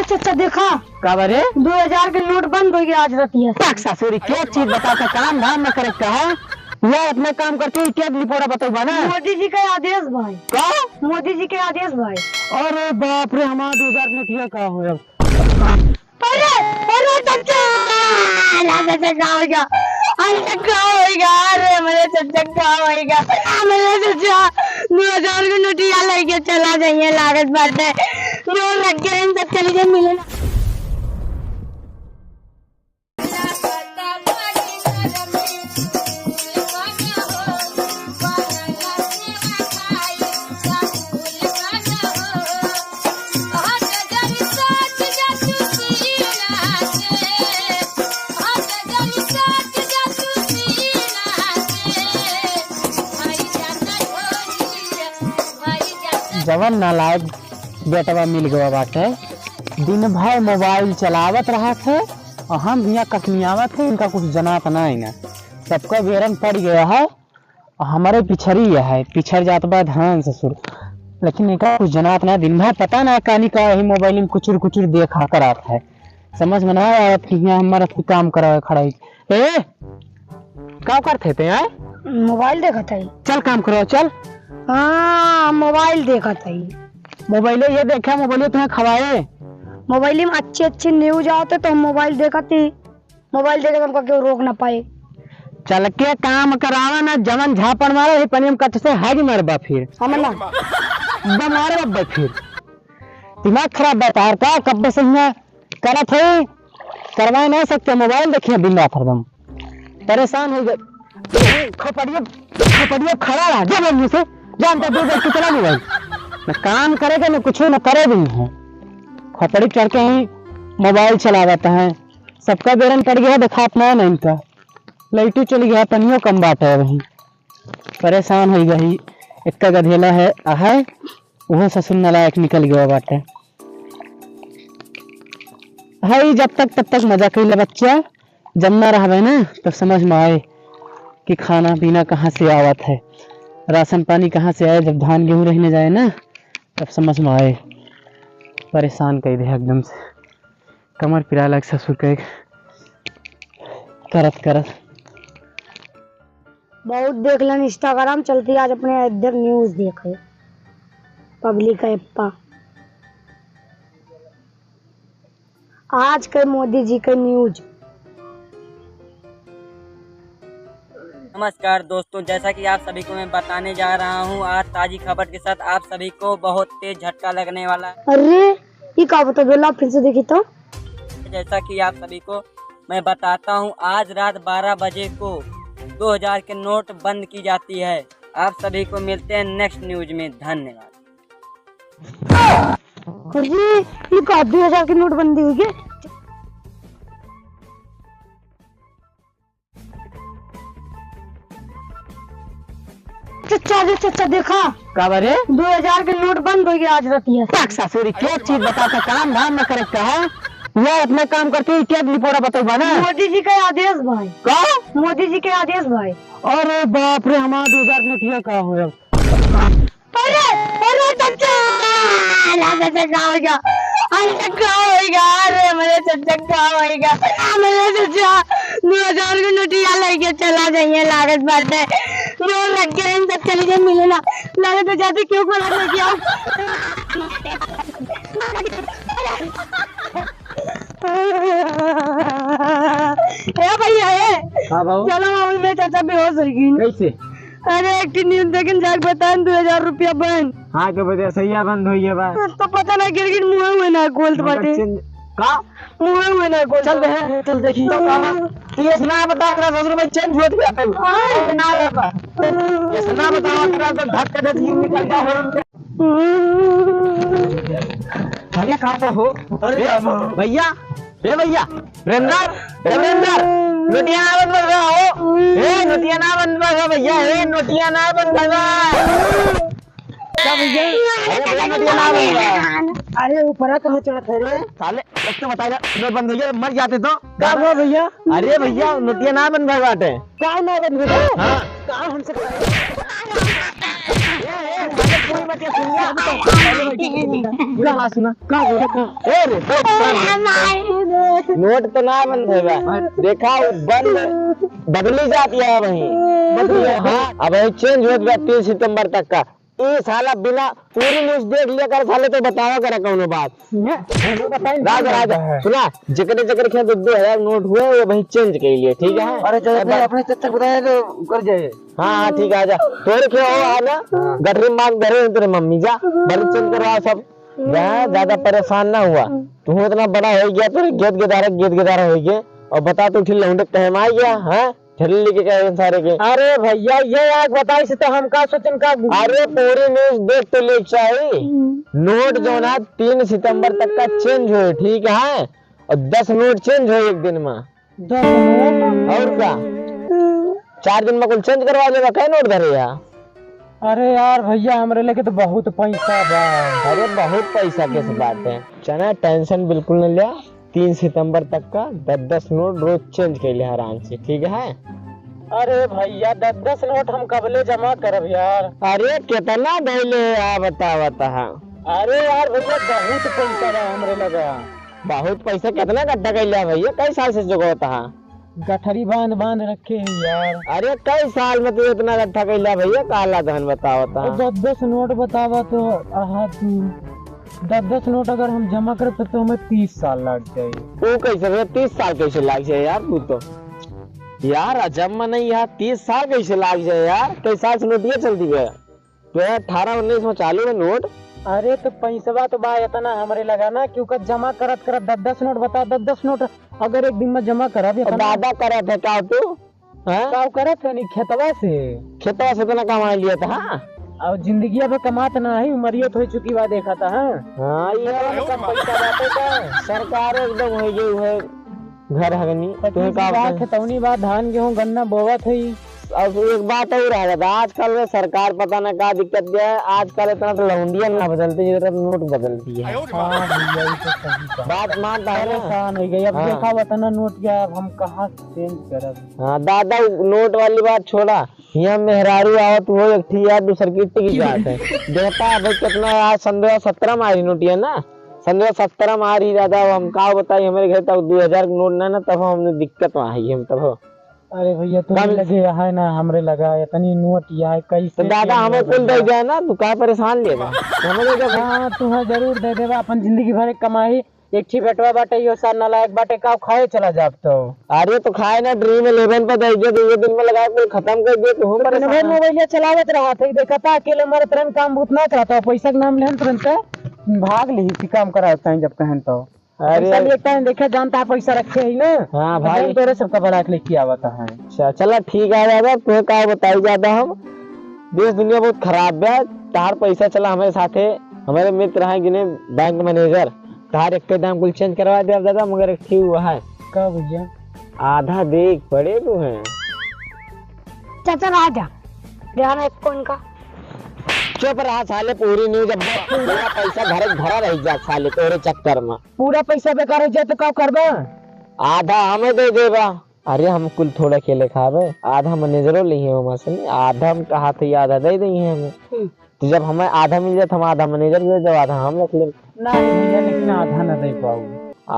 चाचा देखा का बारे 2000 के नोट बंद हो गया आज रतिया। ससुरी क्या चीज बताता काम धाम न करे का है यह अपना काम करते ही क्या रिपोर्ट बताओ ना। मोदी जी का आदेश भाई। का मोदी जी के आदेश भाई। अरे बाप रे हमारा 2000 नोटिया का हो अरे अरे चाचा क्या हो गया अरे मेरे चाचा क्या होगा मेरे चाचा 2000 के नोटिया लेके चला जाइए लागत बात है जो लग गए इन सब चले जाए मिले ना। जवन नालायक बेटवा मिल गया बाटे दिन भर मोबाइल चलावत रहा थे और हम यहाँ कखनियावत थे इनका कुछ जनात नहीं ना सबका बेरन पड़ गया है और हमारे पिछड़ी है पिछड़ जात बा धान ससुर लेकिन इनका कुछ जनात ना दिन भर पता ना कहानी का ही मोबाइल में कुचुर कुचुर देखा कर आता है समझ में ना आया कि यहाँ हमारा काम करा खड़ा ए क्या करते थे यार मोबाइल देखा था चल काम करो चल। हाँ मोबाइल देखा था मोबाइल ये देखा मोबाइल तुम्हें खवाए मोबाइल में अच्छे अच्छे न्यूज आते तो हम मोबाइल देखा थी मोबाइल देखे हमको क्यों रोक ना पाए। चल के काम करावा ना जमन झापड़ मारे ही पनियम कट से हाज मरबा फिर समझना मारे बब्बा फिर दिमाग खराब बतार का कब से यहाँ करा थे करवा नहीं सकते मोबाइल देखिए दिन रात हरदम परेशान हो गए खपड़िया खड़ा रहा जब मुझे से जानता दो व्यक्ति चला मोबाइल न काम करेगा न कुछ न करे भी है खपड़ी चढ़ के ही मोबाइल चलावाता है सबका बेरन पड़ गया दिखात ना इनका लाइटू चली गया तनियो कम बाट है वही परेशान हो गई एक गधेला है वो ससुर नालायक निकल गया बाटे है जब तक तब तक मजा कर बच्चा जब ना रहे ना तब समझ में आए कि खाना पीना कहाँ से आवत है राशन पानी कहाँ से आए जब धान गेहूँ रहने जाए ना तब समझ में आए परेशान कर दे एकदम से कमर पिरा लग ससुर के करत करत बहुत देख लें इंस्टाग्राम चलती आज अपने इधर न्यूज देखे पब्लिक एप्पा आज के मोदी जी के न्यूज। नमस्कार दोस्तों, जैसा कि आप सभी को मैं बताने जा रहा हूं आज ताजी खबर के साथ आप सभी को बहुत तेज झटका लगने वाला है। अरे ये क्या बता बोला फिर से देखी तो। जैसा कि आप सभी को मैं बताता हूं आज रात 12 बजे को 2000 के नोट बंद की जाती है। आप सभी को मिलते हैं नेक्स्ट न्यूज में। धन्यवाद। ये क्या 2000 की नोट बंदी हुई है। चाचा देखा का बारे 2000 के नोट बंद हो गया आज रतिया। ससुरी क्या चीज बताता काम धाम न करे का है यह अपना काम करते ही क्या रिपोर्ट बताओ ना। मोदी जी का आदेश भाई। का मोदी जी के आदेश भाई। अरे बाप रे हमारा 2000 नोटिया का हो अरे अरे चाचा क्या होगा अरे मेरे चाचा क्या होगा मेरे चाचा 2000 के नोटिया लेके चला जाइए लागत बात है जो लग गए इन सब चले जाए मिले ना लागत जाते क्यों को लेके आओ। भैया चलो मेरे चाचा बेहोश हो गई कैसे। अरे एक न्यूज देखे जाके बताएं 2000 रुपया बंद। हाँ के वजह से यह बंद हुई है बा तो पता ना गिर मुँह हुए ना गोल्ड बाटे का मुँह हुए ना गोल्ड चल दे चल देखी ये सुना बता कर ससुर में चेंज हो गया है ना ये सुना बता कर तो धक के दिन निकल गया हो भैया कहां पे हो। अरे भैया ए भैया रेंदर नोटिया ना बंद कर हो ए नोटिया ना बंद कर भैया ए नोटिया ना बंद कर क्या भैया नोटिया ना बंद। अरे ऊपर कहाँ चढ़ा था रे साले तो बताएगा नोट बंद हो गया मर जाते तो क्या हुआ भैया। अरे भैया नोटिया ना बंद कर बाटे क्या ना बंद कर। हाँ कहाँ हमसे पूरी बतिया सुन लिया अब तो पूरा बात सुना का ए रे नोट तो ना बंद होगा देखा बंद बदली जाती है वहीं हाँ अब चेंज हो गया 3 सितंबर तक का ये साला बिना पूरी न्यूज देख लिया कर साले तो बतावा करे कौनो बात राजा राजा सुना जकड़े जकड़े के 2000 नोट हुए वो वही चेंज कर लिए ठीक है अरे चल अपने तक बताया तो कर जाए हाँ ठीक है आजा तोरे के हो आना गठरी मांग करे तेरे मम्मी जा बल चेंज करवा सब ज्यादा परेशान ना हुआ तू इतना बड़ा हो गया तो गेट गेदारा हो गया और बता तू ठीक लौंडे कहम आ गया है ठल्ली के कहे सारे के अरे भैया ये आग बताई से तो हम का सोचन का अरे पूरी न्यूज देख तो ले चाहिए नोट जो ना 3 सितंबर तक का चेंज हो ठीक है और 10 नोट चेंज हो एक दिन में 10 नोट और क्या 4 दिन में कुल चेंज करवा देगा कई नोट धरे यार अरे यार भैया हमरे लेके तो बहुत पैसा बा अरे बहुत पैसा किस बात है चना टेंशन बिल्कुल न लिया 3 सितंबर तक का 10-10 नोट रोज चेंज कर लिया आराम से ठीक है अरे भैया 10-10 नोट हम कबले जमा करब यार अरे कितना धैले बता अरे यार भैया बहुत पैसा बा हमरे लगा बहुत पैसा कितना गड्ढा कर लिया भैया कई साल से जुगाता है गठरी बांध रखे हैं यार अरे कई साल में तू इतना गड्ढा कर लिया भैया काला धन बतावता 10-10 नोट बतावा तो 10-10 नोट अगर हम जमा करते तो हमें 30 साल लग जाए वो कैसे 30 साल कैसे लग जाए यार तू तो यार अजब में नहीं यार 30 साल कैसे लग जाए यार कई साल से नोटिया चलती है तो 18-19 में चालू है नोट अरे तो पैसा तो बा इतना हमारे लगा ना क्योंकि जमा करत 10-10 नोट बता 10-10 नोट अगर एक दिन में जमा करा दादा करा था क्या तू क्या करा था नहीं खेतवा से तो ना कमा लिया था हाँ और जिंदगी अब कमात ना है उमरियत हो चुकी बात देखा था हाँ ये कम पैसा बात है सरकार एकदम हो गई है घर हगनी तुम्हें का खेतौनी बात धान गेहूं गन्ना बोवत है अब एक बात और रह जाता आजकल में सरकार पता ना क्या दिक्कत है आजकल इतना तो लौंडिया ना बदलती जितना नोट बदलती है बात मानता है आसान हो गई अब देखा बताना नोट क्या हम कहाँ चेंज करब हाँ दादा नोट वाली बात छोड़ा यहाँ मेहरारू आवत वो एक थी यार दूसर की टिकी बात है देखा भाई कितना यार 17 में आ रही नोटिया ना 17 में आ रही दादा हम का बताइए हमारे घर तक 2000 नोट ना तब हमने दिक्कत में आई हम तब अरे भैया तो लगे है ना हमरे लगा इतनी नोट या कैसे तो दादा हमें कुल दे जाए ना तू का परेशान लेगा हमें हाँ तू जरूर दे देगा अपन जिंदगी भर कमाई एक छी बेटवा बाटे यो साल नालायक बाटे का खाए चला जाब तो अरे तो खाए ना ड्रीम 11 पे दे दे 2 दिन में लगा के खत्म कर दे तो हम पर मोबाइल चलावत रहा था देखा था अकेले हमारे तुरंत काम बहुत ना करता पैसा के नाम लेन तुरंत भाग ली थी काम कराता है जब कहन तो अरे देखता है देखे जानता पैसा रखे है ना हाँ भाई तेरे सबका बड़ा लेके आवता है अच्छा चला ठीक है दादा तुम्हें क्या बताई ज्यादा हम देश दुनिया बहुत खराब है तार पैसा चला हमारे साथे हमारे मित्र हैं जिन्हें बैंक मैनेजर तार एक दाम कुल चेंज करवा दे दादा मगर एक ठीक हुआ है क्या भैया आधा देख पड़े तू है चाचा राजा ध्यान है कौन का चुप रहा साले पूरी न्यूज अब पूरा पैसा घर भरा रह जा साले तोरे चक्कर में पूरा पैसा बेकार हो जाए तो क्या करबा आधा हमें दे देबा अरे हम कुल थोड़ा केले खावे आधा मैनेजरों लिए वहां से आधा हम कहा थे आधा दे देंगे हमें तो जब हमें आधा मिल जाए तो हम आधा मैनेजर दे जब आधा हम रख ले नहीं भैया लेकिन आधा ना दे पाऊ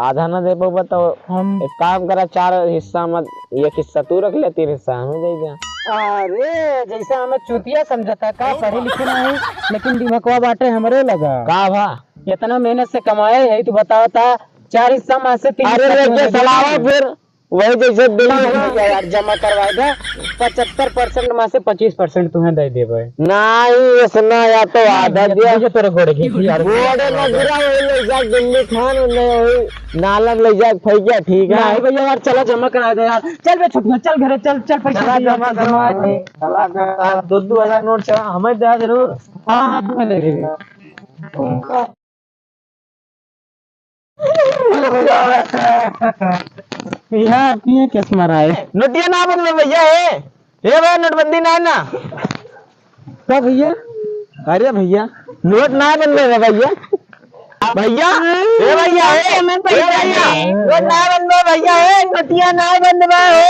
आधा ना दे पाऊ बताओ हम एक काम करा 4 हिस्सा में एक हिस्सा तू रख ले 3 हिस्सा हमें दे दे अरे जैसा हमें चूतिया समझता का पढ़े लिखे नहीं लेकिन दिमागवा बाटे हमरे लगा का भा इतना मेहनत से कमाए है तो बताओ था 4 हिस्सा में से 3 अरे चलावा फिर वही जैसे यार जमा करवाए था 75% में से 25% तुम्हें दे देबे नहीं सुना या तो आधा दिया जो तेरे घोड़े की यार घोड़े ना गिरा ले जा दिल्ली खान ने नालम ले जा फैया ठीक है नहीं भैया यार चला जमा करा दे यार चल बे छुट्टी चल घरे चल पैसा जमा करवा दे चला 2-2000 नोट चला हमें दे जरूर हां हां ले लेगा यार पिए किस मराए नोटिया ना बन में भैया है ये भाई नोटबंदी ना है ना क्या भैया अरे भैया नोट ना बन में भैया भैया ए भैया है मैं भैया नोट ना बन में भैया है नोटिया ना बन में हो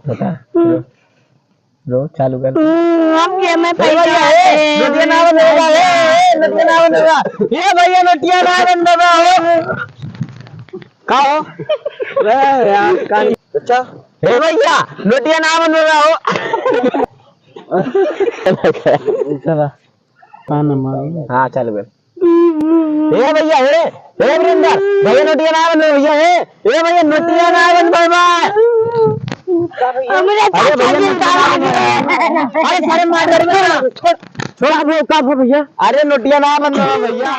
बता रो चालू कर अब क्या मैं ए भैया नोटिया ना बंद होगा नोटिया ना बंद होगा ये भैया नोटिया ना बंद होगा का हो यार कान अच्छा ए भैया नोटिया ना बंद होगा चला कान मार हां चल बे ए भैया ए वरिंदर भैया नोटिया ना बंद भैया ए भैया नोटिया ना बंद भाई हमरे अरे सारे मार कर छोड़ छोड़ आप लोग का भैया अरे नोटिया ना बंद भैया